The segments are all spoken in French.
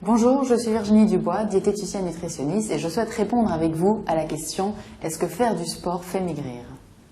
Bonjour, je suis Virginie Dubois, diététicienne nutritionniste et je souhaite répondre avec vous à la question « Est-ce que faire du sport fait maigrir ?»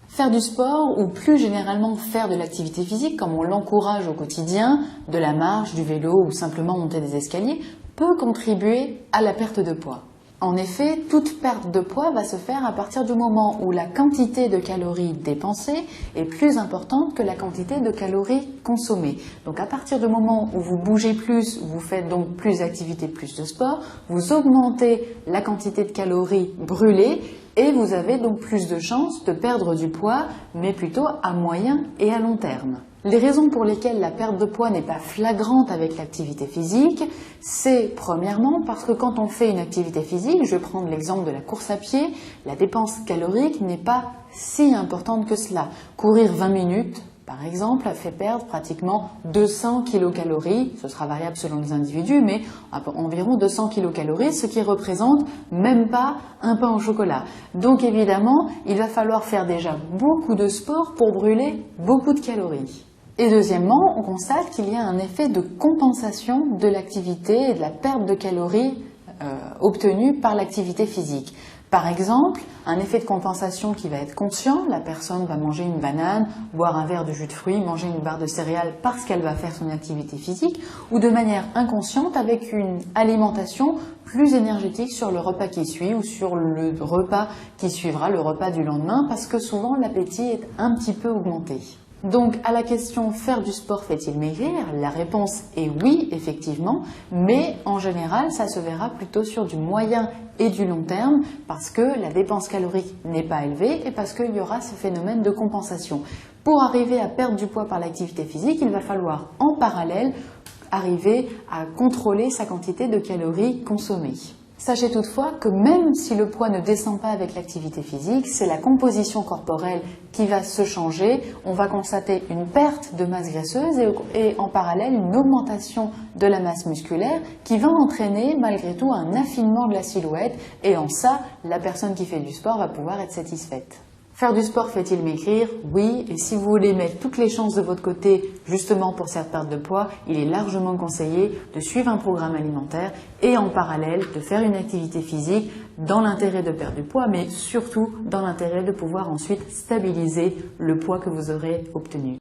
Faire du sport ou plus généralement faire de l'activité physique comme on l'encourage au quotidien, de la marche, du vélo ou simplement monter des escaliers, peut contribuer à la perte de poids. En effet, toute perte de poids va se faire à partir du moment où la quantité de calories dépensées est plus importante que la quantité de calories consommées. Donc à partir du moment où vous bougez plus, vous faites donc plus d'activité, plus de sport, vous augmentez la quantité de calories brûlées et vous avez donc plus de chances de perdre du poids, mais plutôt à moyen et à long terme. Les raisons pour lesquelles la perte de poids n'est pas flagrante avec l'activité physique, c'est premièrement parce que quand on fait une activité physique, je vais prendre l'exemple de la course à pied, la dépense calorique n'est pas si importante que cela. Courir 20 minutes, par exemple, fait perdre pratiquement 200 kilocalories, ce sera variable selon les individus, mais environ 200 kilocalories, ce qui représente même pas un pain au chocolat. Donc évidemment, il va falloir faire déjà beaucoup de sport pour brûler beaucoup de calories. Et deuxièmement, on constate qu'il y a un effet de compensation de l'activité et de la perte de calories obtenue par l'activité physique. Par exemple, un effet de compensation qui va être conscient, la personne va manger une banane, boire un verre de jus de fruits, manger une barre de céréales parce qu'elle va faire son activité physique, ou de manière inconsciente avec une alimentation plus énergétique sur le repas qui suit ou sur le repas qui suivra, le repas du lendemain, parce que souvent l'appétit est un petit peu augmenté. Donc à la question « faire du sport fait-il maigrir ?» la réponse est oui, effectivement, mais en général, ça se verra plutôt sur du moyen et du long terme parce que la dépense calorique n'est pas élevée et parce qu'il y aura ce phénomène de compensation. Pour arriver à perdre du poids par l'activité physique, il va falloir en parallèle arriver à contrôler sa quantité de calories consommées. Sachez toutefois que même si le poids ne descend pas avec l'activité physique, c'est la composition corporelle qui va se changer. On va constater une perte de masse graisseuse et en parallèle une augmentation de la masse musculaire qui va entraîner malgré tout un affinement de la silhouette et en ça, la personne qui fait du sport va pouvoir être satisfaite. Faire du sport fait-il maigrir? Oui, et si vous voulez mettre toutes les chances de votre côté justement pour cette perte de poids, il est largement conseillé de suivre un programme alimentaire et en parallèle de faire une activité physique dans l'intérêt de perdre du poids, mais surtout dans l'intérêt de pouvoir ensuite stabiliser le poids que vous aurez obtenu.